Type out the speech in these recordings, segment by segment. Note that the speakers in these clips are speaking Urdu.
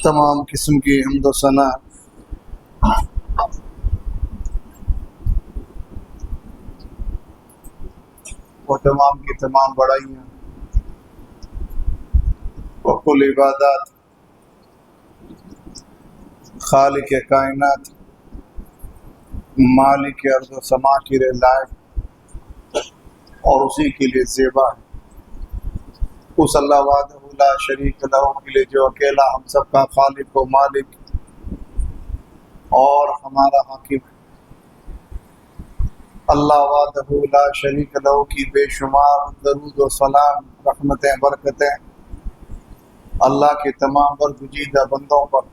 تمام قسم کی حمد و ثنا وہ تمام کی تمام بڑائیاں وہ کل عبادات خالق کائنات مالک ارض و سما کی لائق اور اسی کے لیے زیبا ہے اس اللہ وحدہ لا شریک لہ کے لیے جو اکیلا ہم سب کا خالق و مالک اور ہمارا حاکم ہے۔ اللہ وحدہ لا شریک لہ کی بے شمار درود و سلام رحمتیں برکتیں اللہ کے تمام برگزیدہ بندوں پر،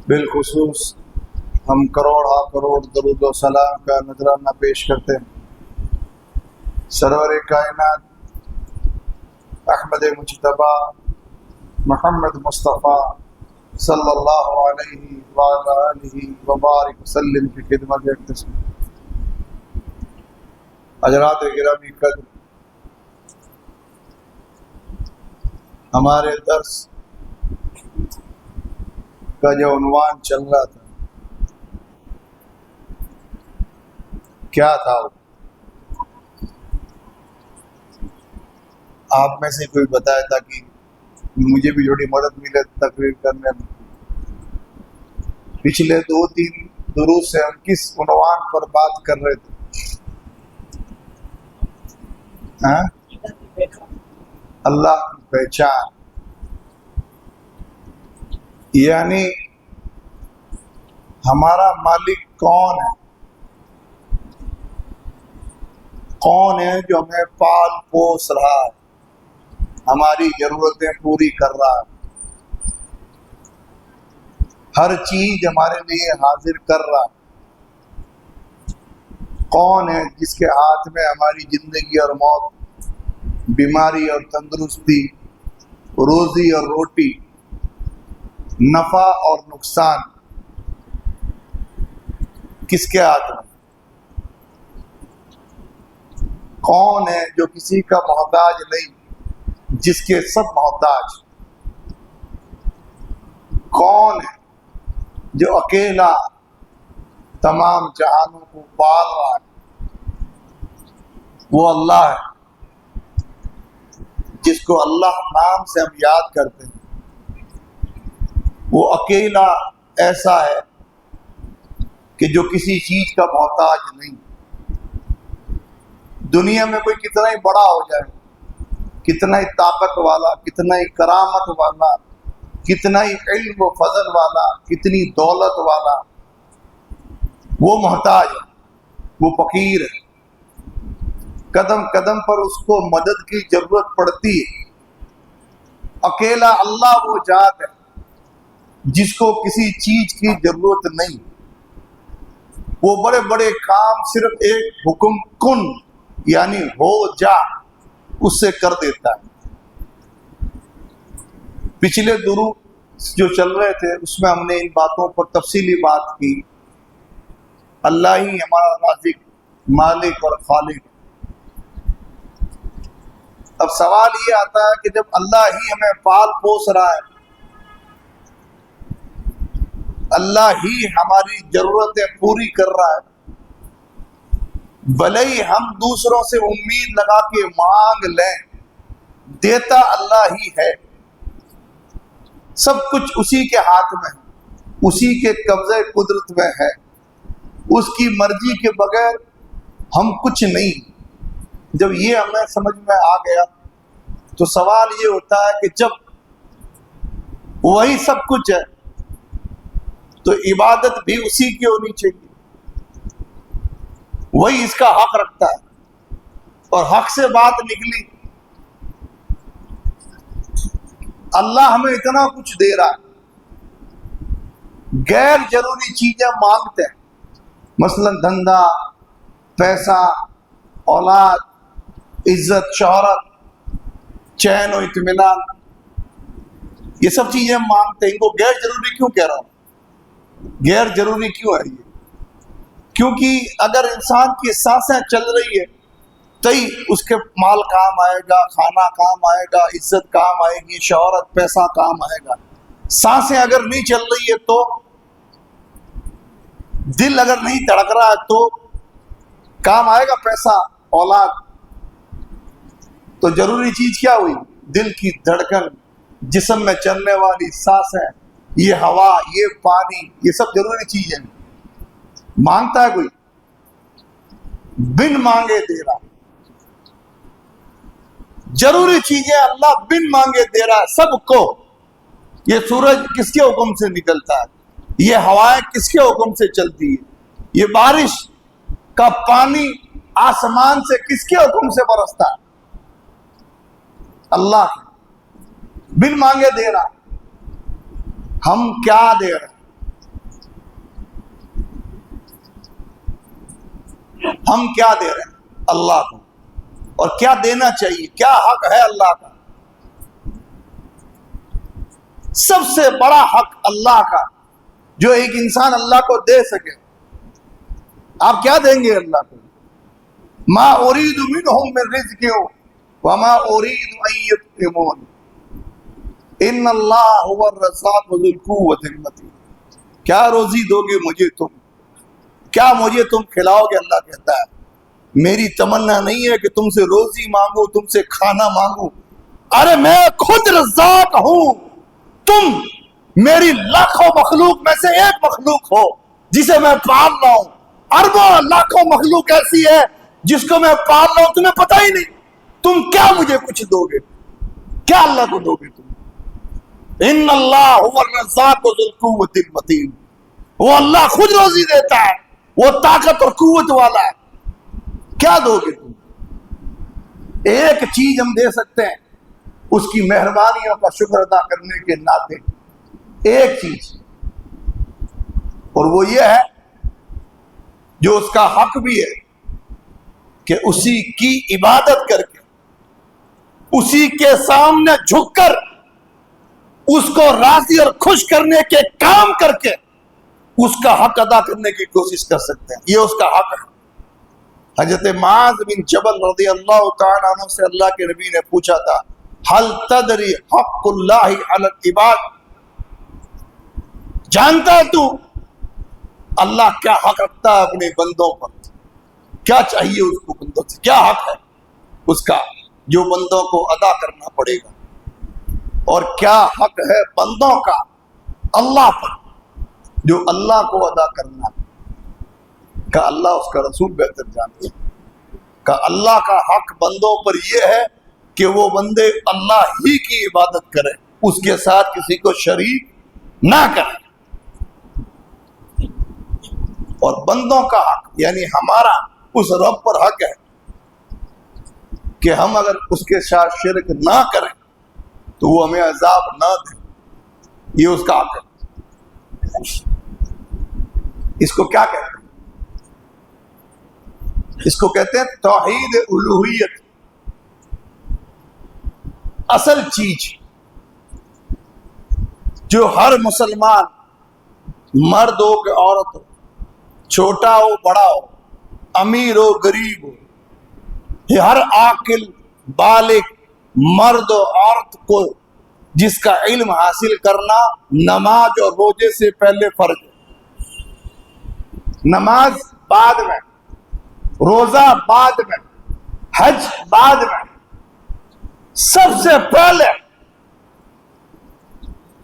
بالخصوص ہم کروڑ کروڑ درود و سلام کا نذرانہ پیش کرتے ہیں سرور کائنات احمد مجتبیٰ محمد مصطفیٰ صلی اللہ علیہ وآلہ آلہ وبارک وسلم کی خدمت اختصاص۔ حضرات گرامی قدر، ہمارے درس کا جو عنوان چل رہا تھا کیا تھا وہ؟ آپ میں سے کوئی بتائے تاکہ مجھے بھی تھوڑی مدد ملے تقریر کرنے میں۔ پچھلے 2-3 دروس سے ہم کس عنوان پر بات کر رہے تھے؟ اللہ کی پہچان، یعنی ہمارا مالک کون ہے؟ کون ہے جو ہمیں پال پوس رہا ہے، ہماری ضرورتیں پوری کر رہا ہے، ہر چیز ہمارے لیے حاضر کر رہا ہے؟ کون ہے جس کے ہاتھ میں ہماری زندگی اور موت، بیماری اور تندرستی، روزی اور روٹی، نفع اور نقصان کس کے ہاتھ میں؟ کون ہے جو کسی کا محتاج نہیں، جس کے سب محتاج؟ کون ہے جو اکیلا تمام جہانوں کو پال رہا ہے؟ وہ اللہ ہے، جس کو اللہ نام سے ہم یاد کرتے ہیں۔ وہ اکیلا ایسا ہے کہ جو کسی چیز کا محتاج نہیں۔ دنیا میں کوئی کتنا ہی بڑا ہو جائے، کتنا ہی طاقت والا، کتنا ہی کرامت والا، کتنا ہی علم و فضل والا، کتنی دولت والا، وہ محتاج ہے، وہ فقیر ہے۔ قدم قدم پر اس کو مدد کی ضرورت پڑتی ہے۔ اکیلا اللہ وہ ذات ہے جس کو کسی چیز کی ضرورت نہیں۔ وہ بڑے بڑے کام صرف ایک حکم کن یعنی ہو جا اس سے کر دیتا ہے۔ پچھلے دروس جو چل رہے تھے اس میں ہم نے ان باتوں پر تفصیلی بات کی۔ اللہ ہی ہمارا رازق، مالک اور خالق۔ اب سوال یہ آتا ہے کہ جب اللہ ہی ہمیں پال پوس رہا ہے، اللہ ہی ہماری ضرورتیں پوری کر رہا ہے، بھلے ہی ہم دوسروں سے امید لگا کے مانگ لیں، دیتا اللہ ہی ہے۔ سب کچھ اسی کے ہاتھ میں ہے، اسی کے قبضے قدرت میں ہے، اس کی مرضی کے بغیر ہم کچھ نہیں۔ جب یہ ہمیں سمجھ میں آ گیا تو سوال یہ ہوتا ہے کہ جب وہی سب کچھ ہے تو عبادت بھی اسی کی ہونی چاہیے، وہی اس کا حق رکھتا ہے، اور حق سے بات نکلی۔ اللہ ہمیں اتنا کچھ دے رہا ہے، غیر ضروری چیزیں مانگتے ہیں، مثلا دھندا، پیسہ، اولاد، عزت، شہرت، چین و اطمینان، یہ سب چیزیں مانگتے ہیں۔ ان کو غیر ضروری کیوں کہہ رہا ہوں؟ غیر ضروری کیوں ہے یہ؟ کیونکہ اگر انسان کی سانسیں چل رہی ہے تئی اس کے مال کام آئے گا، کھانا کام آئے گا، عزت کام آئے گی، شہرت، پیسہ کام آئے گا۔ سانسیں اگر نہیں چل رہی ہے تو، دل اگر نہیں دھڑک رہا ہے تو کام آئے گا پیسہ، اولاد؟ تو ضروری چیز کیا ہوئی؟ دل کی دھڑکن، جسم میں چلنے والی سانسیں، یہ ہوا، یہ پانی، یہ سب ضروری چیز ہے۔ مانگتا ہے کوئی؟ بن مانگے دے رہا۔ ضروری چیزیں اللہ بن مانگے دے رہا ہے سب کو۔ یہ سورج کس کے حکم سے نکلتا ہے؟ یہ ہوائیں کس کے حکم سے چلتی ہے؟ یہ بارش کا پانی آسمان سے کس کے حکم سے برستا ہے؟ اللہ بن مانگے دے رہا۔ ہم کیا دے رہے ہیں؟ ہم کیا دے رہے ہیں اللہ کو، اور کیا دینا چاہیے؟ کیا حق ہے اللہ کا؟ سب سے بڑا حق اللہ کا جو ایک انسان اللہ کو دے سکے، آپ کیا دیں گے اللہ کو؟ ما اريد منهم من رزق وما اريد ان يطعمون ان اللہ هو الرزاق ذو القوة المتین۔ کیا روزی دو گے مجھے تم؟ کیا مجھے تم کھلاؤ گے؟ اللہ کہتا ہے میری تمنا نہیں ہے کہ تم سے روزی مانگو، تم سے کھانا مانگو، ارے میں خود رزاق ہوں، تم میری لاکھوں مخلوق میں سے ایک مخلوق ہو جسے میں پال رہا ہوں۔ اربوں لاکھوں مخلوق ایسی ہے جس کو میں پال رہا ہوں، تمہیں پتہ ہی نہیں۔ تم کیا مجھے کچھ دو گے؟ کیا اللہ کو دو گے تم؟ ان اللہ هو الرزاق ذو القوة المتین، وہ اللہ خود روزی دیتا ہے، وہ طاقت اور قوت والا ہے۔ کیا دو گے تم؟ ایک چیز ہم دے سکتے ہیں اس کی مہربانیوں کا شکر ادا کرنے کے ناطے، ایک چیز، اور وہ یہ ہے جو اس کا حق بھی ہے کہ اسی کی عبادت کر کے، اسی کے سامنے جھک کر، اس کو راضی اور خوش کرنے کے کام کر کے اس کا حق ادا کرنے کی کوشش کر سکتے ہیں۔ یہ اس کا حق ہے۔ حضرت معاذ بن جبل رضی اللہ تعالیٰ عنہ سے اللہ کے نبی نے پوچھا تھا حل تدری حق اللہ علی العباد، جانتا ہے تو اللہ کیا حق رکھتا ہے اپنے بندوں پر؟ کیا چاہیے اس کو بندوں سے؟ کیا حق ہے اس کا جو بندوں کو ادا کرنا پڑے گا؟ اور کیا حق ہے بندوں کا اللہ پر جو اللہ کو ادا کرنا ہے؟ کہ اللہ اس کا رسول بہتر جانتے ہیں کہ اللہ کا حق بندوں پر یہ ہے کہ وہ بندے اللہ ہی کی عبادت کریں، اس کے ساتھ کسی کو شریک نہ کریں۔ اور بندوں کا حق یعنی ہمارا اس رب پر حق ہے کہ ہم اگر اس کے ساتھ شرک نہ کریں تو وہ ہمیں عذاب نہ دے، یہ اس کا حق ہے۔ اس کو کیا کہتے ہیں؟ اس کو کہتے ہیں توحید الوہیت۔ اصل چیز جو ہر مسلمان، مرد ہو کہ عورت ہو، چھوٹا ہو بڑا ہو، امیر ہو غریب ہو، یہ ہر عاقل بالغ مرد و عورت کو جس کا علم حاصل کرنا نماز اور روزے سے پہلے فرض ہے۔ نماز بعد میں، روزہ بعد میں، حج بعد میں، سب سے پہلے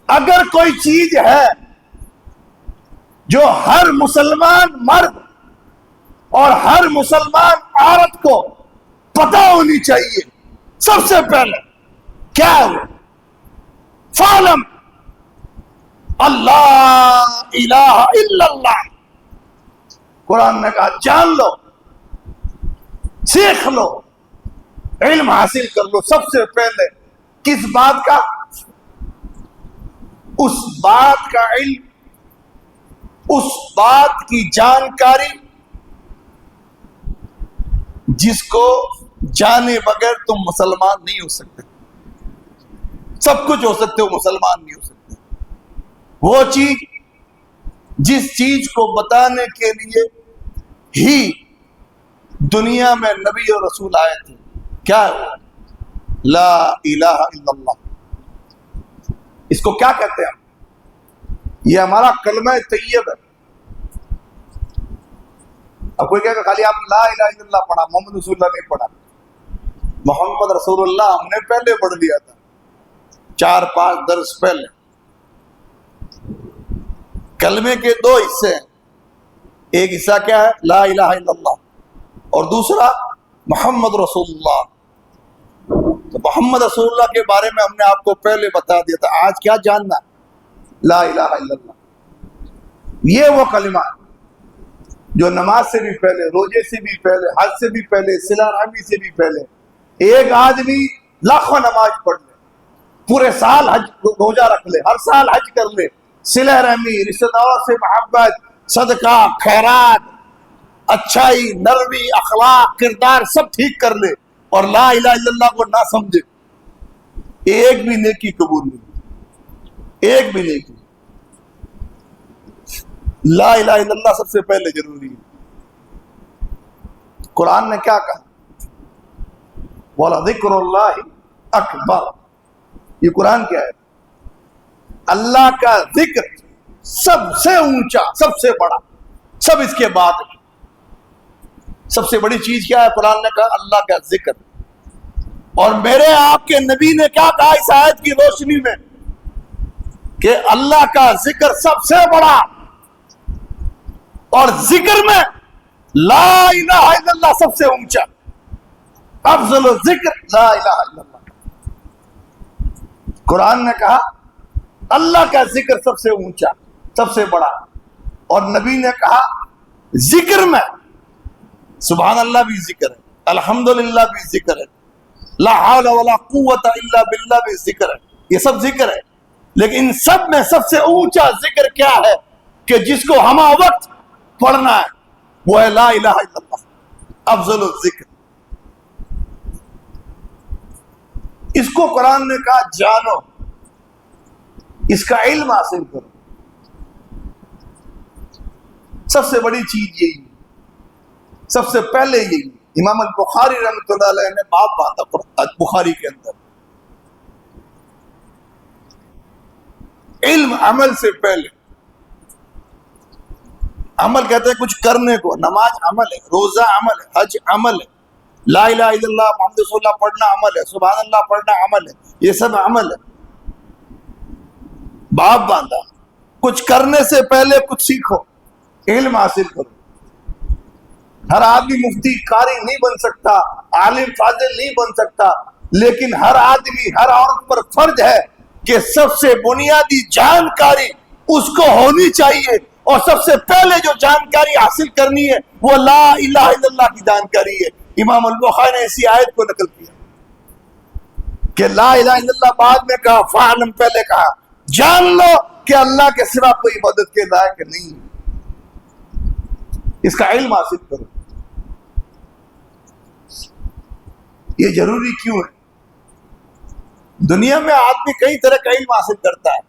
اگر کوئی چیز ہے جو ہر مسلمان مرد اور ہر مسلمان عورت کو پتہ ہونی چاہیے، سب سے پہلے کیا ہے وہ؟ فَاعْلَمْ اللہ الہ الا اللہ۔ قرآن نے کہا جان لو، سیکھ لو، علم حاصل کر لو۔ سب سے پہلے کس بات کا؟ اس بات کا علم، اس بات کی جانکاری جس کو جانے بغیر تم مسلمان نہیں ہو سکتے۔ سب کچھ ہو سکتے ہو، مسلمان نہیں ہو سکتے۔ وہ چیز جس چیز کو بتانے کے لیے ہی دنیا میں نبی اور رسول آئے تھے، کیا ہے؟ لا الہ الا اللہ۔ اس کو کیا کہتے ہیں؟ یہ ہمارا کلمہ طیب ہے. اب کوئی کہے کہ خالی آپ لا الہ الا اللہ پڑھا، محمد رسول اللہ نہیں پڑھا. محمد رسول اللہ ہم نے پہلے پڑھ لیا تھا 4-5 درس پہلے. کلمے کے 2 حصے ہیں. ایک حصہ کیا ہے؟ لا الہ الا اللہ، اور دوسرا محمد رسول اللہ. تو محمد رسول اللہ کے بارے میں ہم نے آپ کو پہلے بتا دیا تھا. آج کیا جاننا؟ لا الہ الا اللہ. یہ وہ کلمہ ہے جو نماز سے بھی پہلے، روزے سے بھی پہلے، حج سے بھی پہلے، صلہ رحمی سے بھی پہلے. ایک آدمی لاکھوں نماز پڑھ لے، پورے سال حج روزہ رکھ لے، ہر سال حج کر لے، صلہ رحمی، رشتہ داروں سے محبت، صدقہ، خیرات، اچھائی، نرمی، اخلاق، کردار سب ٹھیک کر لے، اور لا الہ الا اللہ کو نہ سمجھے، ایک بھی نیکی قبول نہیں. ایک بھی نیکی. لا الہ الا اللہ سب سے پہلے ضروری ہے. قرآن نے کیا کہا؟ وَلَذِكْرُ اللَّهِ اکبر. یہ قرآن کیا ہے؟ اللہ کا ذکر سب سے اونچا، سب سے بڑا، سب اس کے بعد. سب سے بڑی چیز کیا ہے؟ قرآن نے کہا اللہ کا ذکر. اور میرے آپ کے نبی نے کیا کہا اس آیت کی روشنی میں؟ کہ اللہ کا ذکر سب سے بڑا، اور ذکر میں لا الہ الا اللہ سب سے اونچا. افضل الذکر لا الہ الا اللہ. قرآن نے کہا اللہ کا ذکر سب سے اونچا، سب سے بڑا، اور نبی نے کہا ذکر میں سبحان اللہ بھی ذکر ہے، الحمدللہ بھی ذکر ہے، لا حول ولا قوت الا باللہ بھی ذکر ہے. یہ سب ذکر ہے، لیکن ان سب میں سب سے اونچا ذکر کیا ہے کہ جس کو ہمہ وقت پڑھنا ہے؟ وہ ہے لا الہ الا اللہ. افضل الذکر. اس کو قرآن نے کہا جانو، اس کا علم حاصل کرو. سب سے بڑی چیز یہی، سب سے پہلے یہی. امام البخاری رحمۃ اللہ علیہ نے باب باندھا بخاری کے اندر، علم عمل سے پہلے. عمل کہتے ہیں کچھ کرنے کو. نماز عمل ہے، روزہ عمل ہے، حج عمل ہے، لا الہ الا اللہ محمد رسول اللہ پڑھنا عمل ہے، سبحان اللہ پڑھنا عمل ہے. یہ سب عمل ہے. باب باندھا. کچھ کرنے سے پہلے کچھ سیکھو، علم حاصل کرو. ہر آدمی مفتی قاری نہیں بن سکتا، عالم فاضل نہیں بن سکتا، لیکن ہر آدمی، ہر عورت پر فرض ہے کہ سب سے بنیادی جانکاری اس کو ہونی چاہیے، اور سب سے پہلے جو جانکاری حاصل کرنی ہے وہ لا الہ الا اللہ کی جانکاری ہے. امام البخاری نے اسی آیت کو نقل کیا کہ لا الہ الا اللہ بعد میں کہا، فعلم پہلے کہا. جان لو کہ اللہ کے سوا کوئی عبادت کے لائق نہیں. اس کا علم حاصل کرو. یہ ضروری کیوں ہے؟ دنیا میں آدمی کئی طرح کا علم حاصل کرتا ہے.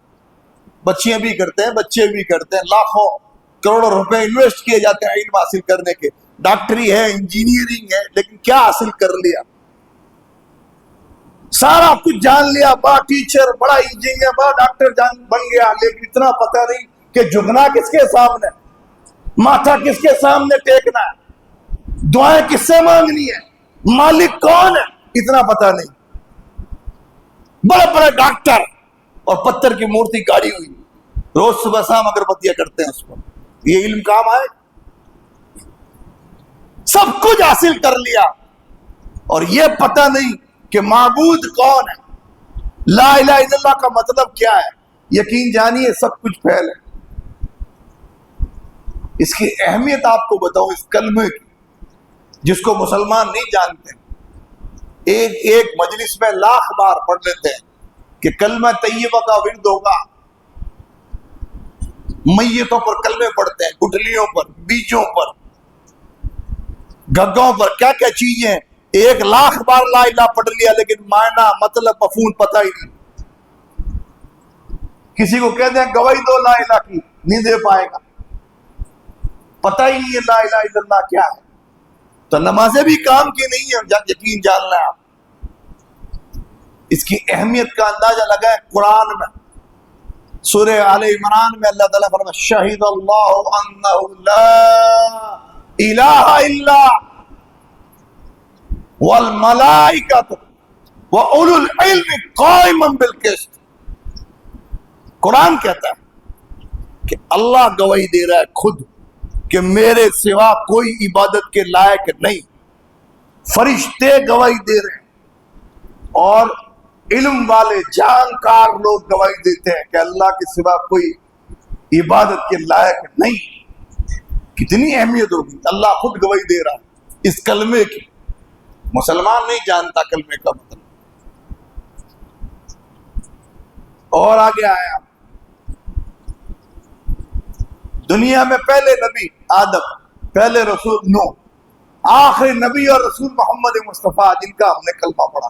بچیاں بھی کرتے ہیں، بچے بھی کرتے ہیں، لاکھوں کروڑوں روپے انویسٹ کیے جاتے ہیں علم حاصل کرنے کے. ڈاکٹری ہے، انجینئرنگ ہے، لیکن کیا حاصل کر لیا؟ سارا کچھ جان لیا، بڑا ٹیچر، بڑا انجینئر، بڑا ڈاکٹر بن گیا، لیکن اتنا پتہ نہیں کہ جھکنا کس کے سامنے، ماتھا کس کے سامنے ٹیکنا ہے، دعائیں کس سے مانگنی ہے، مالک کون ہے، اتنا پتہ نہیں. بڑے بڑے ڈاکٹر اور پتھر کی مورتی گاڑی ہوئی، روز صبح شام اگربتیاں کرتے ہیں اس پر. یہ علم کام آئے؟ سب کچھ حاصل کر لیا اور یہ پتہ نہیں کہ معبود کون ہے. لا الہ الا اللہ کا مطلب کیا ہے؟ یقین جانیے سب کچھ پھیل ہے. اس کی اہمیت آپ کو بتاؤں، اس کلمے کی، جس کو مسلمان نہیں جانتے. ایک مجلس میں لاکھ بار پڑھ لیتے ہیں کہ کلمہ طیبہ کا ورد ہوگا. میتوں پر کلمے پڑھتے ہیں، گٹھلیوں پر، بیجوں پر، گگوں پر، کیا کیا چیزیں. 1,00,000 بار لا الہ پڑھ لیا، لیکن معنی، مطلب، مفہوم پتہ ہی نہیں. کسی کو کہتے ہیں گواہی دو لا الہ کی، نہیں دے پائے گا، پتہ ہی نہیں ہے لا الہ الا اللہ کیا ہے. تو نمازیں بھی کام کی نہیں ہے، یقین جاننا ہے آپ. اس کی اہمیت کا اندازہ لگائیں قرآن میں. سورہ آل عمران میں اللہ تعالیٰ فرماتا ہے شہید اللہ انہ لا الہ الا والملائکۃ واولو العلم قائما بالقسط. قرآن کہتا ہے کہ اللہ گواہی دے رہا ہے خود کہ میرے سوا کوئی عبادت کے لائق نہیں. فرشتے گواہی دے رہے ہیں اور علم والے جانکار لوگ گواہی دیتے ہیں کہ اللہ کے سوا کوئی عبادت کے لائق نہیں. کتنی اہمیت ہوگی. اللہ خود گواہی دے رہا ہے اس کلمے کی. مسلمان نہیں جانتا کلمے کا مطلب. اور آگے آیا دنیا میں پہلے نبی آدم، پہلے رسول نوح، آخری نبی اور رسول محمد مصطفیٰ جن کا ہم نے کلمہ پڑھا.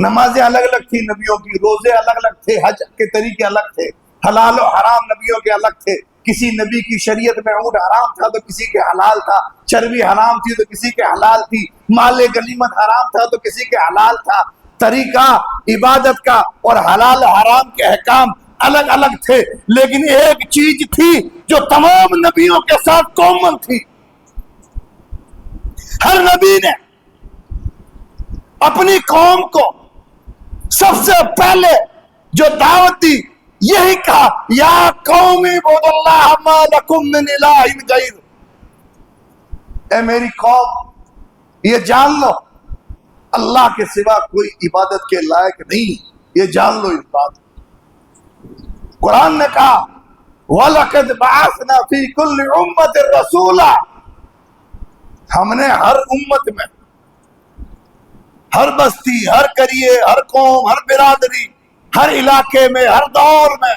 نمازیں الگ الگ تھی نبیوں کی، روزے الگ الگ تھے، حج کے طریقے الگ تھے، حلال و حرام نبیوں کے الگ تھے. کسی نبی کی شریعت میں اونٹ حرام تھا تو کسی کے حلال تھا، چربی حرام تھی تو کسی کے حلال تھی، مال غنیمت حرام تھا تو کسی کے حلال تھا. طریقہ عبادت کا اور حلال حرام کے احکام الگ الگ تھے، لیکن ایک چیز تھی جو تمام نبیوں کے ساتھ کامن تھی. ہر نبی نے اپنی قوم کو سب سے پہلے جو دعوت دی یہی کہا یا قوم اعبدوا اللہ ما لکم من الہ غیرہ. اے میری قوم یہ جان لو اللہ کے سوا کوئی عبادت کے لائق نہیں. یہ جان لو اس بات. قرآن نے کہا وَلَقَدْ بَعَثْنَا فِي كُلِّ أُمَّةٍ رَسُولًا. ہم نے ہر امت میں، ہر بستی، ہر قریے، ہر قوم، ہر برادری، ہر علاقے میں، ہر دور میں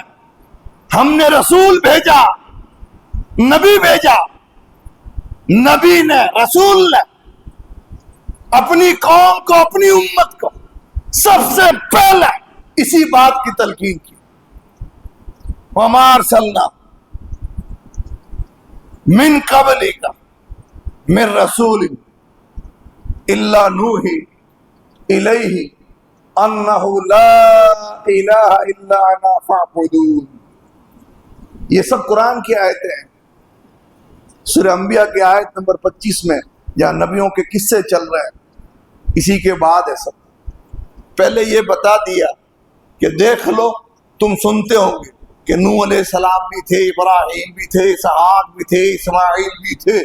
ہم نے رسول بھیجا، نبی بھیجا. نبی نے، رسول نے اپنی قوم کو، اپنی امت کو سب سے پہلے اسی بات کی تلقین کی. وَمَا أَرْسَلْنَا مِن قَبْلِكَ مِن رَّسُولٍ إِلَّا نُوحِي إِلَيْهِ أَنَّهُ لَا إِلَٰهَ إِلَّا أَنَا فَاعْبُدُونِ. یہ سب قرآن کی آیتیں ہیں. سورہ انبیاء کی آیت نمبر 25 میں جہاں نبیوں کے قصے چل رہے ہیں، اسی کے بعد ہے سب. پہلے یہ بتا دیا کہ دیکھ لو، تم سنتے ہوں گے کہ نوح علیہ السلام بھی تھے، ابراہیم بھی تھے، اسحاق بھی تھے، اسماعیل بھی تھے،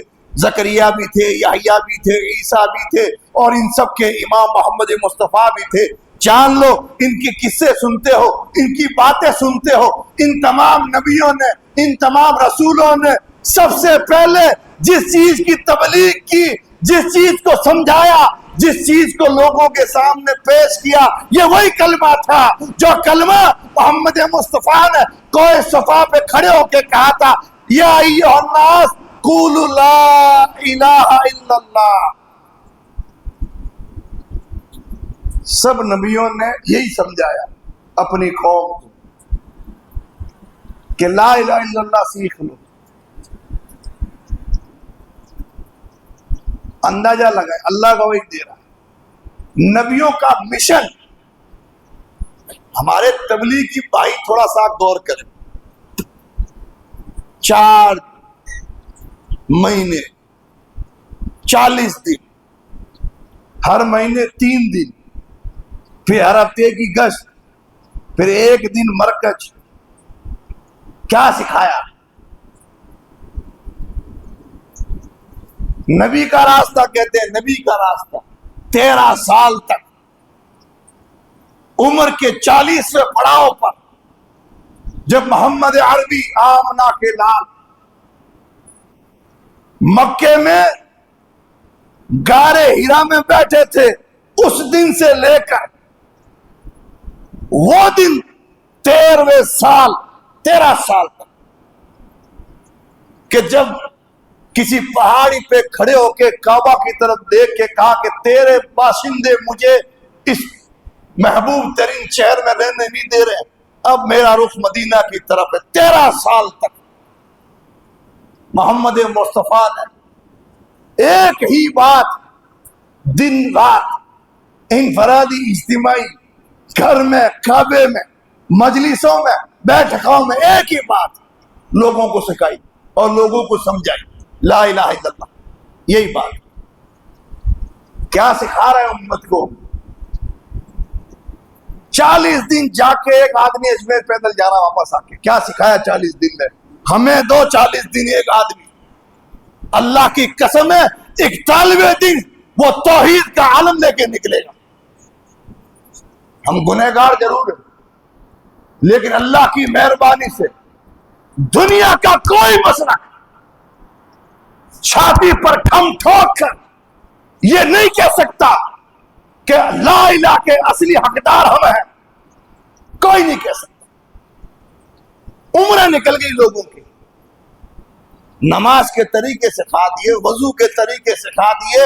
زکریا بھی تھے، یحییٰ بھی تھے، عیسیٰ بھی تھے، اور ان سب کے امام محمد مصطفیٰ بھی تھے. جان لو ان کے قصے سنتے ہو، ان کی باتیں سنتے ہو. ان تمام نبیوں نے، ان تمام رسولوں نے سب سے پہلے جس چیز کی تبلیغ کی، جس چیز کو سمجھایا، جس چیز کو لوگوں کے سامنے پیش کیا، یہ وہی کلمہ تھا جو کلمہ محمد مصطفیٰ نے کوہ صفا پہ کھڑے ہو کے کہا تھا یا ایھا الناس قولوا لا الہ الا اللہ. سب نبیوں نے یہی سمجھایا اپنی قوم کو کہ لا الہ الا اللہ سیکھ لو. اندازہ لگائے اللہ گواہی دے رہا ہے. نبیوں کا مشن. ہمارے تبلیغ کی بھائی تھوڑا سا غور کریں. 4 مہینے 40 دن، ہر مہینے 3 دن، پھر ہر ہفتے کی گشت، پھر 1 دن مرکز. کیا سکھایا؟ نبی کا راستہ کہتے ہیں. نبی کا راستہ 13 سال تک عمر کے 40ویں پڑاؤ پر جب محمد عربی آمنہ کے لال مکے میں غار ہرا میں بیٹھے تھے، اس دن سے لے کر وہ دن 13 سال تک کہ جب کسی پہاڑی پہ کھڑے ہو کے کعبہ کی طرف دیکھ کے کہا کہ تیرے باشندے مجھے اس محبوب ترین شہر میں رہنے نہیں دے رہے، اب میرا رخ مدینہ کی طرف ہے. 13 سال تک محمد مصطفیٰ نے ایک ہی بات دن رات انفرادی اجتماعی گھر میں کعبے میں مجلسوں میں بیٹھکوں میں ایک ہی بات لوگوں کو سکھائی اور لوگوں کو سمجھائی، لا الہ الا اللہ، یہی بات۔ کیا سکھا رہے ہیں امت کو؟ 40 دن جا کے ایک آدمی اجمیر پیدل جا رہا واپس آ کے، کیا سکھایا 40 دن میں؟ ہمیں دو 40 دن ایک آدمی، اللہ کی قسم ہے 41ویں دن وہ توحید کا عالم لے کے نکلے گا۔ ہم گنہگار ضرور ہیں، لیکن اللہ کی مہربانی سے دنیا کا کوئی مسئلہ چھاتی پر کھم ٹھوک کر یہ نہیں کہہ سکتا کہ لا الہ کے اصلی حقدار ہم ہیں، کوئی نہیں کہہ سکتا۔ عمریں نکل گئی لوگوں کی، نماز کے طریقے سکھا دیے، وضو کے طریقے سکھا دیے،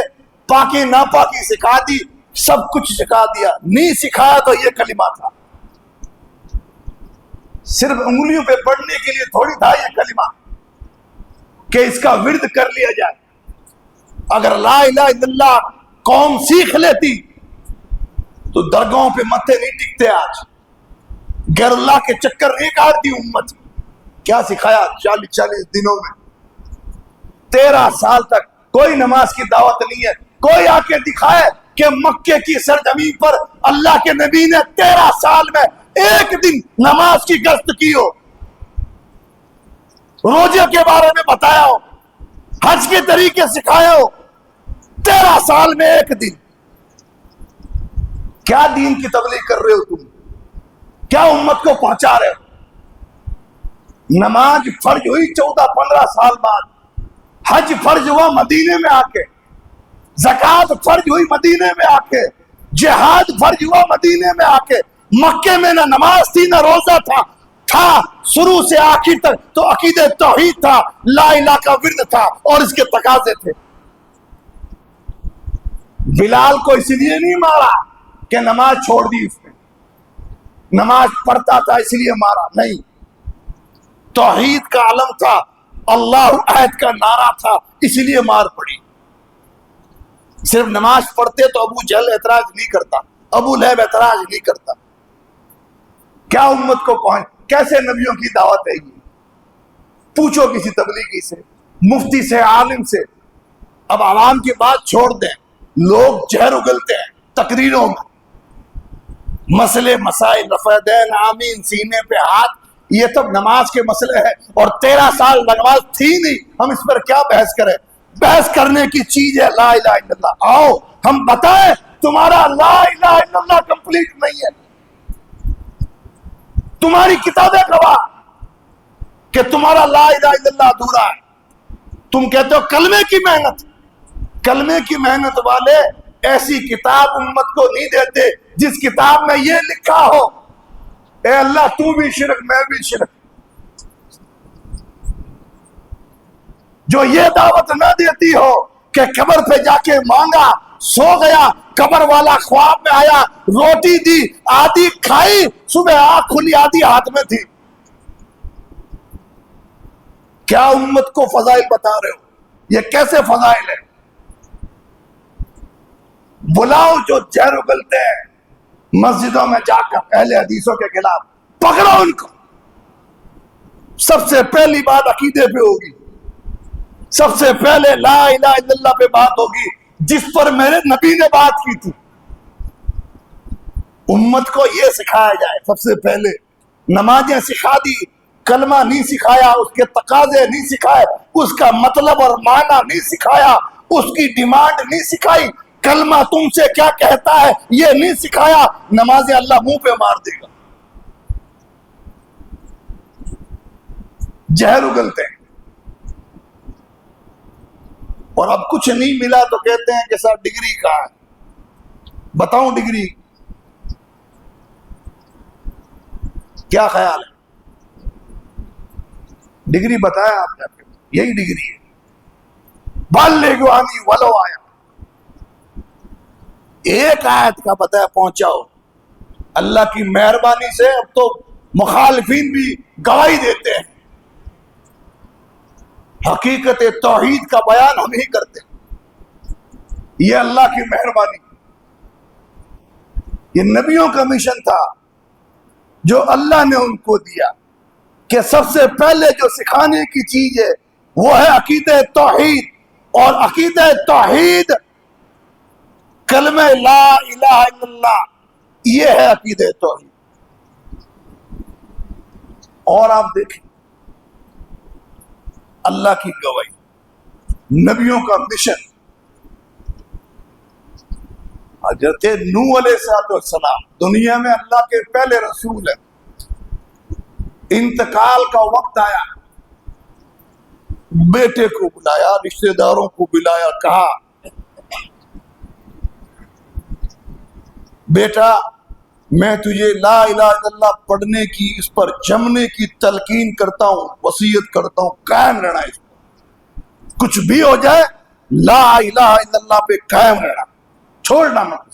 پاکی ناپاکی سکھا دی، سب کچھ سکھا دیا، نہیں سکھایا تو یہ کلمہ تھا۔ صرف انگلیوں پہ پڑھنے کے لیے تھوڑی تھا یہ کلمہ کہ اس کا ورد کر لیا جائے۔ اگر لا الہ الا اللہ قوم سیکھ لیتی تو درگاہوں پہ متھے نہیں ٹکتے، آج غیر اللہ کے چکر نہیں کاٹتی امت۔ کیا سکھایا 40 دنوں میں؟ 13 سال تک کوئی نماز کی دعوت نہیں ہے۔ کوئی آ کے دکھائے کہ مکے کی سرزمین پر اللہ کے نبی نے 13 سال میں ایک دن نماز کی گشت کی ہو، روزے کے بارے میں بتایا ہو، حج کے طریقے سکھایا ہو، 13 سال میں ایک دن؟ کیا دین کی تبلیغ کر رہے ہو تم؟ کیا امت کو پہنچا رہے ہو؟ نماز فرض ہوئی 14-15 سال بعد، حج فرض ہوا مدینے میں آ کے، زکوٰۃ فرض ہوئی مدینے میں آ کے، جہاد فرض ہوا مدینے میں آ کے۔ مکے میں نہ نماز تھی نہ روزہ تھا شروع سے آخر تک تو عقیدہ توحید تھا، لا الہ کا ورد تھا اور اس کے تقاضے تھے۔ بلال کو اس لیے نہیں مارا کہ نماز چھوڑ دی اس نے، نماز پڑھتا تھا اس لیے مارا نہیں، توحید کا علم تھا، اللہ احد کا نعرہ تھا، اس لیے مار پڑی۔ صرف نماز پڑھتے تو ابو جہل اعتراض نہیں کرتا، ابو لہب اعتراض نہیں کرتا۔ کیا امت کو کیسے نبیوں کی دعوت ہے یہ؟ پوچھو کسی تبلیغی سے، مفتی سے، عالم سے۔ اب عوام کی بات چھوڑ دیں، لوگ زہر اگلتے ہیں تقریروں میں، مسئلے مسائل، رفع دین، آمین، سینے پہ ہاتھ، یہ سب نماز کے مسئلے ہیں، اور 13 سال نماز تھی نہیں، ہم اس پر کیا بحث کریں؟ بحث کرنے کی چیز ہے لا الہ الا اللہ۔ آؤ ہم بتائیں تمہارا لا الہ الا اللہ کمپلیٹ نہیں ہے، تمہاری کتابیں گواہ کہ تمہارا لا الہ الا اللہ ادھورا ہے۔ تم کہتے ہو کلمے کی محنت، کلمے کی محنت والے ایسی کتاب امت کو نہیں دیتے جس کتاب میں یہ لکھا ہو اے اللہ تو بھی شرک میں بھی شرک، جو یہ دعوت نہ دیتی ہو کہ قبر پہ جا کے مانگا، سو گیا، قبر والا خواب میں آیا، روٹی دی، آدھی کھائی، صبح آنکھ کھلی آدھی ہاتھ میں تھی۔ کیا امت کو فضائل بتا رہے ہو؟ یہ کیسے فضائل ہے؟ بلاؤ جو زہر اگلتے ہیں مسجدوں میں جا کر اہل حدیثوں کے خلاف، پکڑو ان کو۔ سب سے پہلی بات عقیدے پہ ہوگی، سب سے پہلے لا الہ الا اللہ پہ بات ہوگی، جس پر میرے نبی نے بات کی تھی۔ امت کو یہ سکھایا جائے سب سے پہلے۔ نمازیں سکھا دی، کلمہ نہیں سکھایا، اس کے تقاضے نہیں سکھائے، اس کا مطلب اور معنی نہیں سکھایا، اس کی ڈیمانڈ نہیں سکھائی، کلمہ تم سے کیا کہتا ہے یہ نہیں سکھایا، نمازیں اللہ منہ پہ مار دے گا۔ زہر اگلتے ہیں، اور اب کچھ نہیں ملا تو کہتے ہیں کہ سر ڈگری کہاں ہے؟ بتاؤں ڈگری کیا خیال ہے؟ ڈگری بتایا آپ نے، یہی ڈگری ہے۔ بالغوا عنی ولو آیا، ایک آیت کا بتایا پہنچاؤ۔ اللہ کی مہربانی سے اب تو مخالفین بھی گواہی دیتے ہیں، حقیقت توحید کا بیان ہم ہی کرتے ہیں، یہ اللہ کی مہربانی، یہ نبیوں کا مشن تھا۔ جو اللہ نے ان کو دیا کہ سب سے پہلے جو سکھانے کی چیز ہے وہ ہے عقیدہ توحید، اور عقیدہ توحید کلمہ لا الہ الا اللہ، یہ ہے عقیدہ توحید۔ اور آپ دیکھیں اللہ کی گواہی، نبیوں کا مشن، حضرت نوح علیہ السلام دنیا میں اللہ کے پہلے رسول ہیں، انتقال کا وقت آیا، بیٹے کو بلایا، رشتہ داروں کو بلایا، کہا بیٹا میں تجھے لا الہ الا اللہ پڑھنے کی، اس پر جمنے کی تلقین کرتا ہوں، وصیت کرتا ہوں، قائم رہنا، اس پر کچھ بھی ہو جائے لا الہ الا اللہ پہ قائم رہنا، چھوڑنا مت،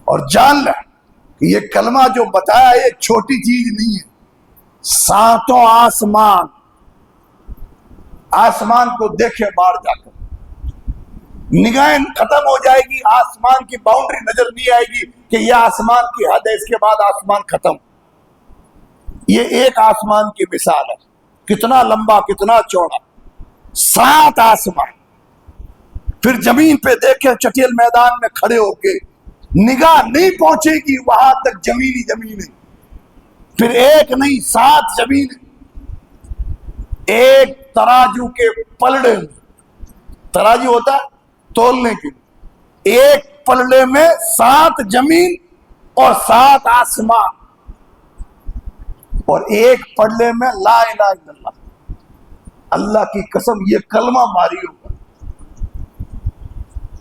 اور جان لے کہ یہ کلمہ جو بتایا یہ چھوٹی چیز نہیں ہے، ساتوں آسمان کو دیکھے باہر جا کر، نگاہیں ختم ہو جائے گی، آسمان کی باؤنڈری نظر نہیں آئے گی کہ یہ آسمان کی حد ہے، اس کے بعد آسمان ختم۔ یہ ایک آسمان کی مثال ہے، کتنا لمبا کتنا چوڑا، 7 آسمان، پھر زمین پہ دیکھیں چٹیل میدان میں کھڑے ہو کے نگاہ نہیں پہنچے گی وہاں تک، زمین ہے، پھر ایک نہیں 7 زمین، ایک ترازو کے پلڑے میں، ترازو ہوتا ہے تولنے کے لیے، ایک پلڑے میں 7 زمین اور 7 آسمان، اور ایک پلڑے میں لا الہ الا اللہ۔ اللہ کی قسم یہ کلمہ ماری ہوگا،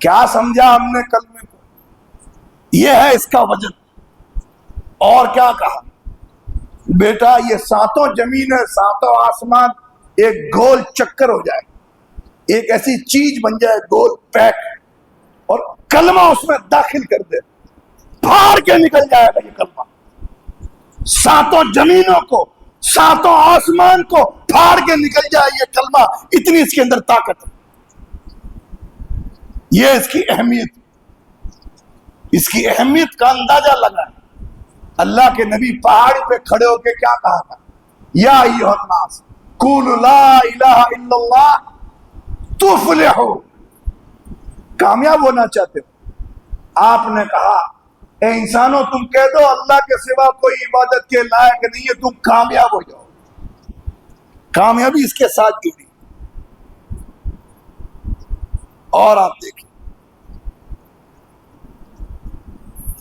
کیا سمجھا ہم نے کلمے کو؟ یہ ہے اس کا وزن۔ اور کیا کہا؟ بیٹا یہ 7 زمین ہے، 7 آسمان ایک گول چکر ہو جائے، ایک ایسی چیز بن جائے گول پیک، اور کلمہ اس میں داخل کر دے، پھاڑ کے نکل جائے گا یہ کلمہ، 7 زمینوں کو 7 آسمان کو پھاڑ کے نکل جائے یہ کلمہ، اتنی اس کے اندر طاقت ہے۔ یہ اس کی اہمیت، اس کی اہمیت کا اندازہ لگا۔ اللہ کے نبی پہاڑی پہ کھڑے ہو کے کیا کہا تھا؟ یا ایھا الناس قولوا لا الہ الا اللہ تفلحوا، کامیاب ہونا چاہتے ہو؟ آپ نے کہا اے انسانوں تم کہہ دو اللہ کے سوا کوئی عبادت کے لائق نہیں ہے، تم کامیاب ہو جاؤ۔ کامیابی اس کے ساتھ جڑی۔ اور آپ دیکھیں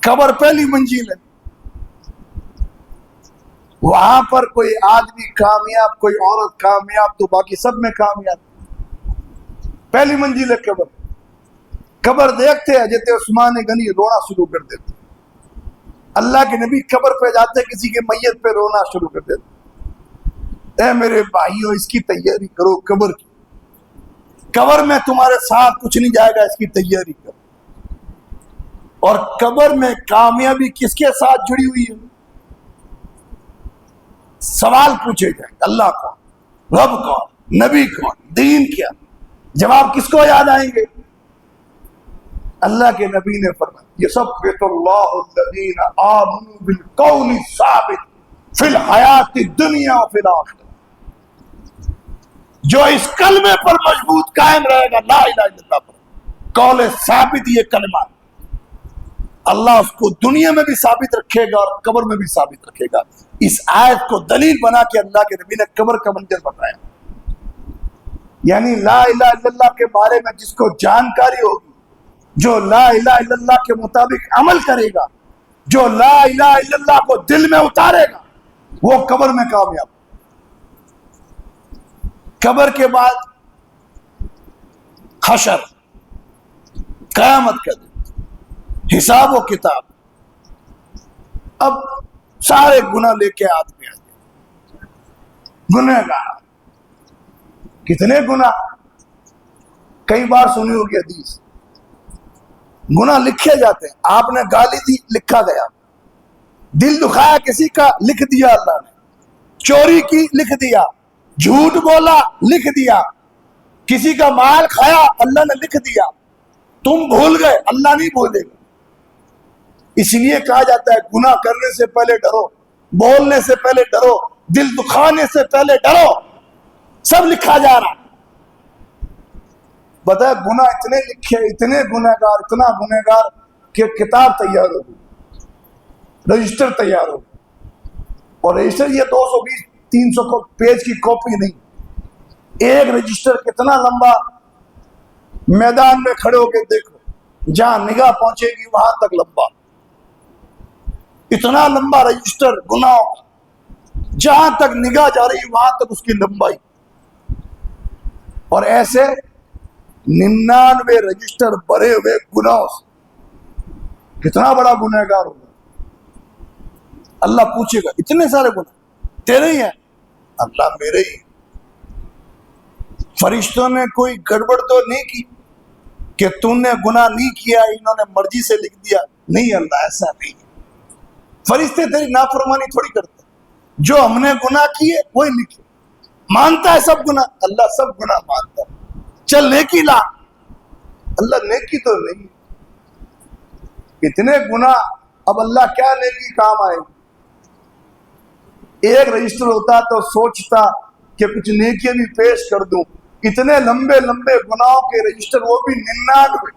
قبر پہلی منزل ہے، وہاں پر کوئی آدمی کامیاب، کوئی عورت کامیاب تو باقی سب میں کامیاب۔ پہلی منزل ہے قبر۔ قبر دیکھتے حضرت عثمان غنی رونا شروع کر دیتے، اللہ کے نبی قبر پہ جاتے کسی کے میت پہ رونا شروع کر دیتے، اے میرے بھائیوں اس کی تیاری کرو، قبر کی، قبر میں تمہارے ساتھ کچھ نہیں جائے گا، اس کی تیاری کرو۔ اور قبر میں کامیابی کس کے ساتھ جڑی ہوئی ہے؟ سوال پوچھے جائیں، اللہ کون، رب کون، نبی کون، دین کیا، جواب کس کو یاد آئیں گے؟ اللہ کے نبی نے فرمایا یثبت اللہ الذین آمنوا بالقول الثابت فی الحیات الدنیا وفی الآخرہ، جو اس کلمے پر مضبوط قائم رہے گا، لا الہ الا اللہ پر، قول ثابت، یہ کلمہ اللہ اس کو دنیا میں بھی ثابت رکھے گا اور قبر میں بھی ثابت رکھے گا۔ اس آیت کو دلیل بنا کے اللہ کے نبی نے قبر کا منظر بتایا، یعنی لا الہ الا اللہ کے بارے میں جس کو جانکاری ہوگی، جو لا الہ الا اللہ کے مطابق عمل کرے گا، جو لا الہ الا اللہ کو دل میں اتارے گا، وہ قبر میں کامیاب۔ قبر کے بعد حشر، قیامت کا دن، حساب و کتاب۔ اب سارے گناہ لے کے آدمی آ جائے، گنہگار، کتنے گناہ، کئی بار سنی ہوگی حدیث، گناہ لکھے جاتے ہیں، آپ نے گالی دی لکھا گیا، دل دکھایا کسی کا لکھ دیا اللہ نے، چوری کی لکھ دیا، جھوٹ بولا لکھ دیا، کسی کا مال کھایا اللہ نے لکھ دیا، تم بھول گئے اللہ نہیں بھولے گا۔ اس لیے کہا جاتا ہے گناہ کرنے سے پہلے ڈرو، بولنے سے پہلے ڈرو، دل دکھانے سے پہلے ڈرو، سب لکھا جا رہا۔ بتایا گناہ اتنے لکھے، اتنے گنہگار، اتنا گنہگار کہ کتاب تیار ہو گئی، رجسٹر تیار ہو گئی۔ اور رجسٹر یہ 220-300 پیج کی کاپی نہیں، ایک رجسٹر کتنا لمبا، میدان میں کھڑے ہو کے دیکھو، جہاں نگاہ پہنچے گی وہاں تک لمبا، اتنا لمبا رجسٹر گناہوں کا، جہاں تک نگاہ جا رہی وہاں تک اس کی لمبائی۔ اور ایسے 99 رجسٹر بھرے ہوئے گناہوں سے، کتنا بڑا گنہگار ہوگا۔ اللہ پوچھے گا اتنے سارے گناہ تیرے ہی ہیں؟ اللہ میرے ہی۔ فرشتوں نے کوئی گڑبڑ تو نہیں کی کہ تم نے گناہ نہیں کیا، انہوں نے مرضی سے لکھ دیا؟ نہیں اللہ، ایسا نہیں۔ فرشتے تیری نافرمانی تھوڑی کرتے، جو ہم نے گناہ کیے وہی لکھے۔ مانتا ہے سب گناہ؟ اللہ سب گناہ مانتا ہے۔ چل نیکی لا، اللہ نیکی تو نہیں، اتنے گناہ، اب اللہ کیا نیکی کام آئے؟ ایک رجسٹر ہوتا تو سوچتا کہ کچھ نیکی بھی پیش کر دوں، اتنے لمبے لمبے گناہوں کے رجسٹر، وہ بھی 99۔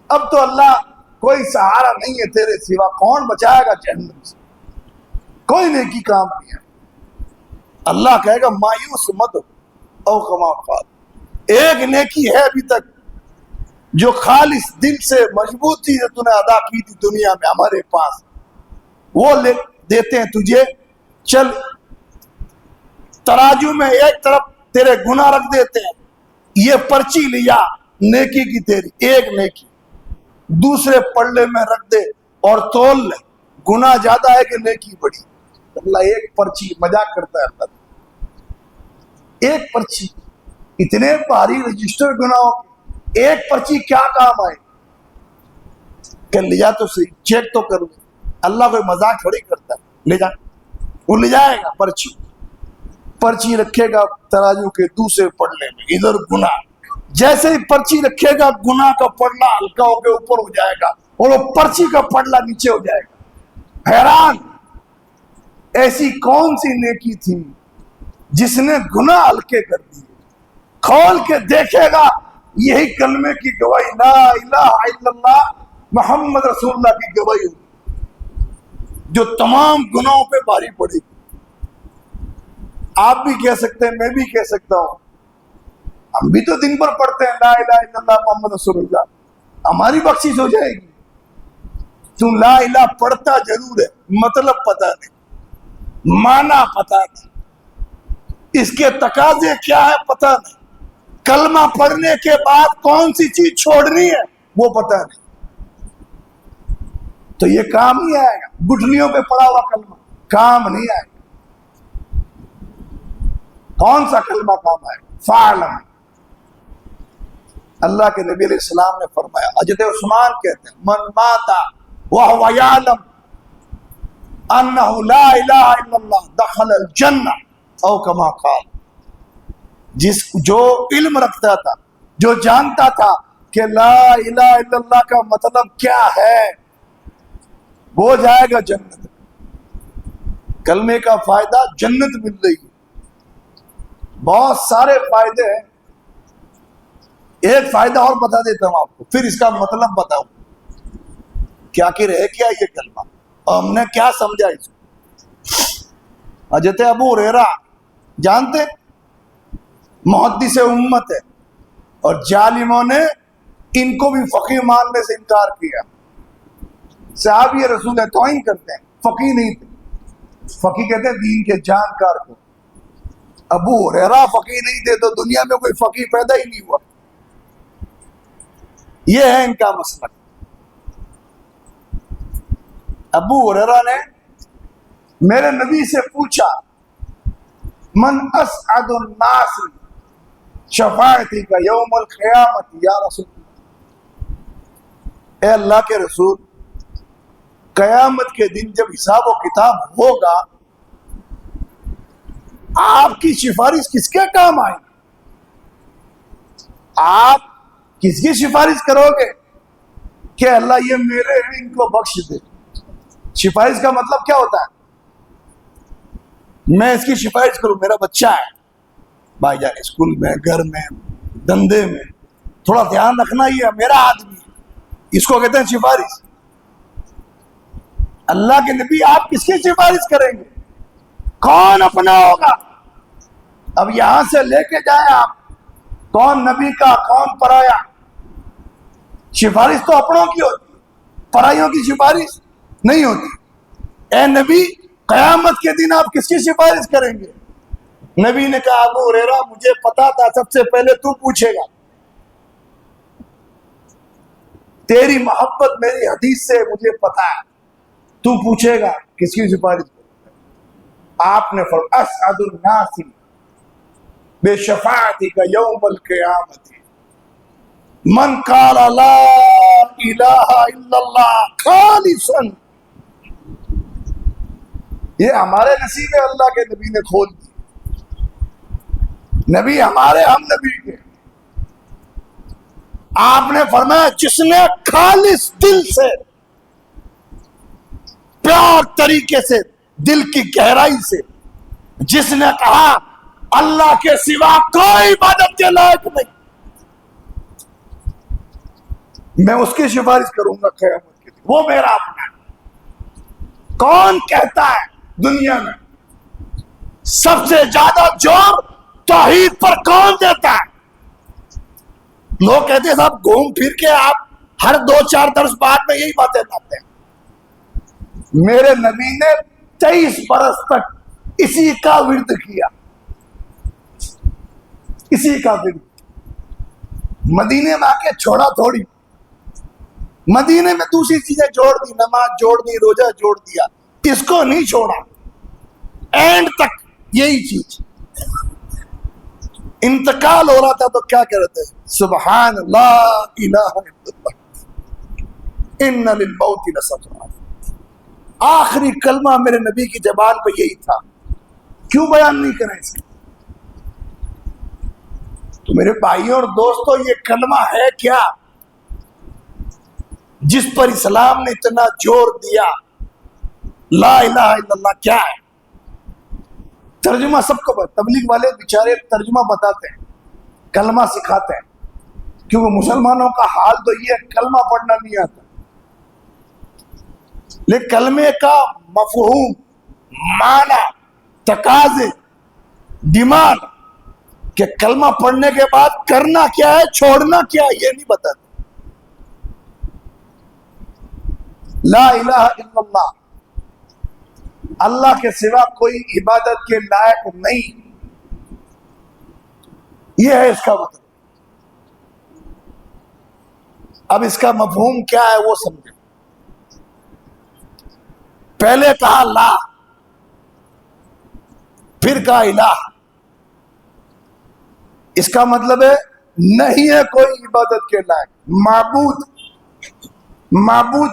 اب تو اللہ کوئی سہارا نہیں ہے تیرے سوا، کون بچائے گا جہنم سے؟ کوئی نیکی کام نہیں ہے۔ اللہ کہے گا مایوس مت ہو، او کما قال، ایک نیکی ہے ابھی تک جو خالص دل سے مضبوطی سے تو نے ادا کی تھی دنیا میں ہمارے پاس، وہ لے دیتے ہیں تجھے۔ چل ترازو میں ایک طرف تیرے گناہ رکھ دیتے ہیں، یہ پرچی لیا نیکی کی تیری ایک نیکی، دوسرے پلڑے میں رکھ دے اور تول لے، گناہ زیادہ ہے کہ نیکی بڑی؟ اللہ ایک پرچی، مذاق کرتا ہے اللہ، ایک پرچی، اتنے بھاری رجسٹر گناہوں کے، ایک پرچی کیا کام آئے؟ کہ لے جا تو صحیح، چیک تو کر لے۔ اللہ کوئی مذاق تھوڑی کرتا ہے، لے جا، وہ لے جائے گا۔ پرچی رکھے گا ترازو کے دوسرے پلڑے میں، ادھر گناہ، جیسے ہی پرچی رکھے گا گناہ کا پلڑا ہلکا ہو کے اوپر ہو جائے گا اور وہ پرچی کا پلڑا نیچے ہو جائے گا۔ حیران، ایسی کون سی نیکی تھی جس نے گناہ ہلکے کر دیے؟ کھول کے دیکھے گا، یہی کلمے کی گواہی، لا الہ الا اللہ محمد رسول اللہ کی گواہی ہوگی، جو تمام گناہوں پہ بھاری پڑے گی۔ آپ بھی کہہ سکتے ہیں، میں بھی کہہ سکتا ہوں، ہم بھی تو دن بھر پڑھتے ہیں لا الہ الا اللہ محمد رسول اللہ، ہماری بخشش ہو جائے گی؟ تم لا الہ پڑھتا ضرور ہے، مطلب پتہ نہیں، معنی پتہ نہیں، اس کے تقاضے کیا ہے پتہ نہیں، کلمہ پڑھنے کے بعد کون سی چیز چھوڑنی ہے وہ پتہ نہیں، تو یہ کام نہیں آئے گا۔ گٹھلیوں پہ پڑا ہوا کلمہ کام نہیں آئے گا۔ کون سا کلمہ کام آئے گا؟ فعلم، اللہ کے نبی علیہ السلام نے فرمایا، حضرت عثمان کہتے ہیں، من مات وهو يعلم انه لا الہ الا اللہ دخل الجنہ، او کما قال، جو علم رکھتا تھا، جو جانتا تھا کہ لا الہ الا اللہ کا مطلب کیا ہے، وہ جائے گا جنت۔ کلمے کا فائدہ جنت مل رہی ہے، بہت سارے فائدے ہیں۔ ایک فائدہ اور بتا دیتا ہوں آپ کو، پھر اس کا مطلب بتاؤں کہ آخر ہے کیا یہ کلمہ اور ہم نے کیا سمجھا اس کو۔ حضرت ابو ہریرہ جانتے، محدث امت ہے، اور ظالموں نے ان کو بھی فقیہ ماننے سے انکار کیا۔ صحابی رسول توہین کرتے ہیں، فقیہ نہیں تھے، فقیہ کہتے ہیں دین کے جانکار کو۔ ابو ہریرہ فقیہ نہیں تھے تو دنیا میں کوئی فقیہ پیدا ہی نہیں ہوا۔ یہ ہے ان کا مسئلہ۔ ابو ہریرہ نے میرے نبی سے پوچھا، من اسعد الناس شفاعتی کا یوم القیامت یا رسول اللہ، اے اللہ کے رسول، قیامت کے دن جب حساب و کتاب ہوگا آپ کی سفارش کس کے کام آئے؟ آپ کس کی سفارش کرو گے؟ کہ اللہ یہ میرے ہیں ان کو بخش دے. سفارش کا مطلب کیا ہوتا ہے؟ میں اس کی سفارش کروں، میرا بچہ ہے بھائی جان، اسکول میں، گھر میں، دندے میں، تھوڑا دھیان رکھنا، یہ میرا آدمی ہے، اس کو کہتے ہیں سفارش. اللہ کے نبی آپ کس کی سفارش کریں گے؟ کون اپنا ہوگا؟ اب یہاں سے لے کے جائیں آپ، کون نبی کا کون پرایا. سفارش تو اپنوں کی ہوتی، پرائیوں کی سفارش نہیں ہوتی. اے نبی قیامت کے دن آپ کس کی سفارش کریں گے؟ نبی نے کہا ابو ہریرہ مجھے پتا تھا سب سے پہلے تو پوچھے گا، تیری محبت میری حدیث سے مجھے پتا ہے، تو پوچھے گا کس کی سفارش کریں گے؟ آپ نے فرمایا اسعد الناس بشفاعتک یوم القیامت من قال لا الہ الا اللہ خالصا. یہ ہمارے نصیب ہے، اللہ کے نبی نے کھول دی. نبی ہمارے، ہم نبی کے. آپ نے فرمایا جس نے خالص دل سے، پیار طریقے سے، دل کی گہرائی سے، جس نے کہا اللہ کے سوا کوئی عبادت کے لائق نہیں، میں اس کی سفارش کروں گا قیامت کے دن، وہ میرا اپنا ہے. کون کہتا ہے دنیا میں سب سے زیادہ زور توحید پر کون دیتا ہے؟ لوگ کہتے ہیں صاحب گھوم پھر کے آپ ہر 2-4 درس بعد میں یہی باتیں لاتے ہیں. میرے نبی نے 23 برس تک اسی کا ورد کیا، اسی کا ورد. مدینے میں آ کے چھوڑا تھوڑی، مدینے میں دوسری چیزیں جوڑ دی، نماز جوڑ دی، روزہ جوڑ دیا، اس کو نہیں چھوڑا. اینڈ تک یہی چیز. انتقال ہو رہا تھا تو کیا کہہ رہے تھے؟ سبحان اللہ الہ الا اللہ ان للموت لسکرات. آخری کلمہ میرے نبی کی زبان پہ یہی تھا. کیوں بیان نہیں کریں اس کا؟ تو میرے بھائیوں اور دوستوں یہ کلمہ ہے کیا جس پر اسلام نے اتنا زور دیا؟ لا الہ الا اللہ کیا ہے؟ ترجمہ سب کو پتا. تبلیغ والے بیچارے ترجمہ بتاتے ہیں، کلمہ سکھاتے ہیں، کیونکہ مسلمانوں کا حال تو یہ ہے کلمہ پڑھنا نہیں آتا. لیکن کلمے کا مفہوم، معنی، تقاضے، ڈیمانڈ کہ کلمہ پڑھنے کے بعد کرنا کیا ہے، چھوڑنا کیا ہے، یہ نہیں بتاتے. لا الہ الا اللہ، اللہ کے سوا کوئی عبادت کے لائق نہیں، یہ ہے اس کا مطلب. اب اس کا مفہوم کیا ہے وہ سمجھیں. پہلے کہا لا، پھر کہا الہ. اس کا مطلب ہے نہیں ہے کوئی عبادت کے لائق. معبود، معبود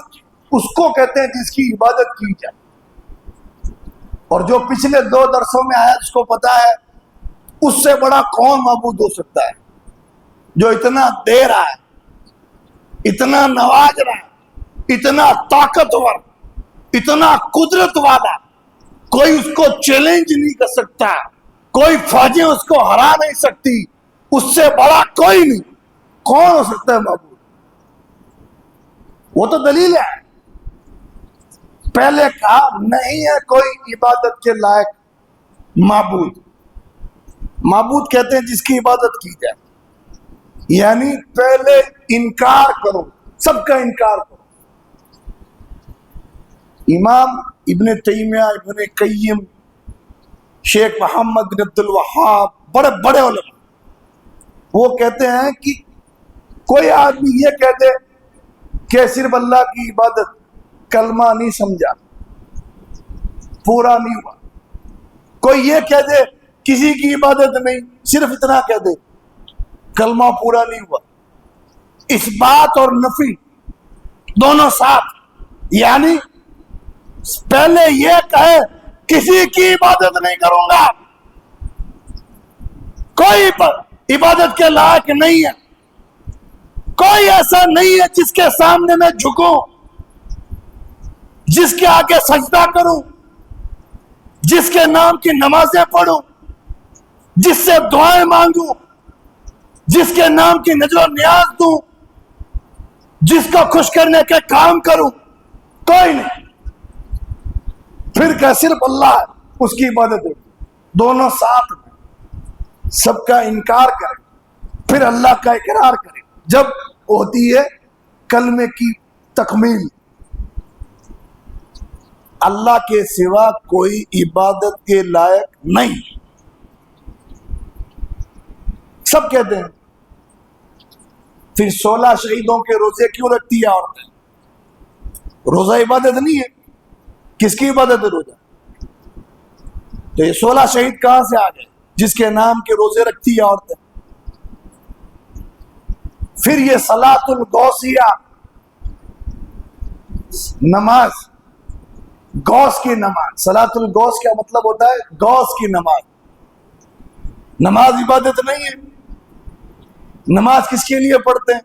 اس کو کہتے ہیں جس کی عبادت کی جائے. اور جو پچھلے 2 درسوں میں آیا اس کو پتا ہے اس سے بڑا کون معبود ہو سکتا ہے، جو اتنا دے رہا ہے، اتنا نواز رہا ہے، اتنا طاقتور، اتنا قدرت والا، کوئی اس کو چیلنج نہیں کر سکتا، کوئی فوجیں اس کو ہرا نہیں سکتی، اس سے بڑا کوئی نہیں. کون ہو سکتا ہے معبود؟ وہ تو دلیل ہے. پہلے کہا نہیں ہے کوئی عبادت کے لائق معبود. معبود کہتے ہیں جس کی عبادت کی جائے، یعنی پہلے انکار کرو، سب کا انکار کرو. امام ابن تیمیہ، ابن قیم، شیخ محمد بن عبد الوہاب، بڑے بڑے علماء، وہ کہتے ہیں کہ کوئی آدمی یہ کہہ دے کہ صرف اللہ کی عبادت، کلمہ نہیں سمجھا، پورا نہیں ہوا. کوئی یہ کہہ دے کسی کی عبادت نہیں، صرف اتنا کہہ دے، کلمہ پورا نہیں ہوا. اس بات اور نفی دونوں ساتھ، یعنی پہلے یہ کہے کسی کی عبادت نہیں کروں گا، کوئی عبادت کے لائق نہیں ہے، کوئی ایسا نہیں ہے جس کے سامنے میں جھکوں، جس کے آگے سجدہ کروں، جس کے نام کی نمازیں پڑھوں، جس سے دعائیں مانگوں، جس کے نام کی نذر و نیاز دوں، جس کو خوش کرنے کے کام کروں، کوئی نہیں۔ پھر کہ صرف اللہ ہے، اس کی عبادت ہوتی، دونوں ساتھ میں سب کا انکار کریں پھر اللہ کا اقرار کریں، جب ہوتی ہے کلمے کی تکمیل۔ اللہ کے سوا کوئی عبادت کے لائق نہیں، سب کہتے ہیں۔ پھر 16 شہیدوں کے روزے کیوں رکھتی ہے عورتیں؟ روزہ عبادت نہیں ہے، کس کی عبادت ہے روزہ؟ تو یہ 16 شہید کہاں سے آ گئے جس کے نام کے روزے رکھتی ہے عورتیں؟ پھر یہ صلاۃ الغوثیہ نماز، غوث کی نماز، صلاۃ الغوث کیا مطلب ہوتا ہے؟ غوث کی نماز۔ نماز عبادت نہیں ہے، نماز کس کے لیے پڑھتے ہیں؟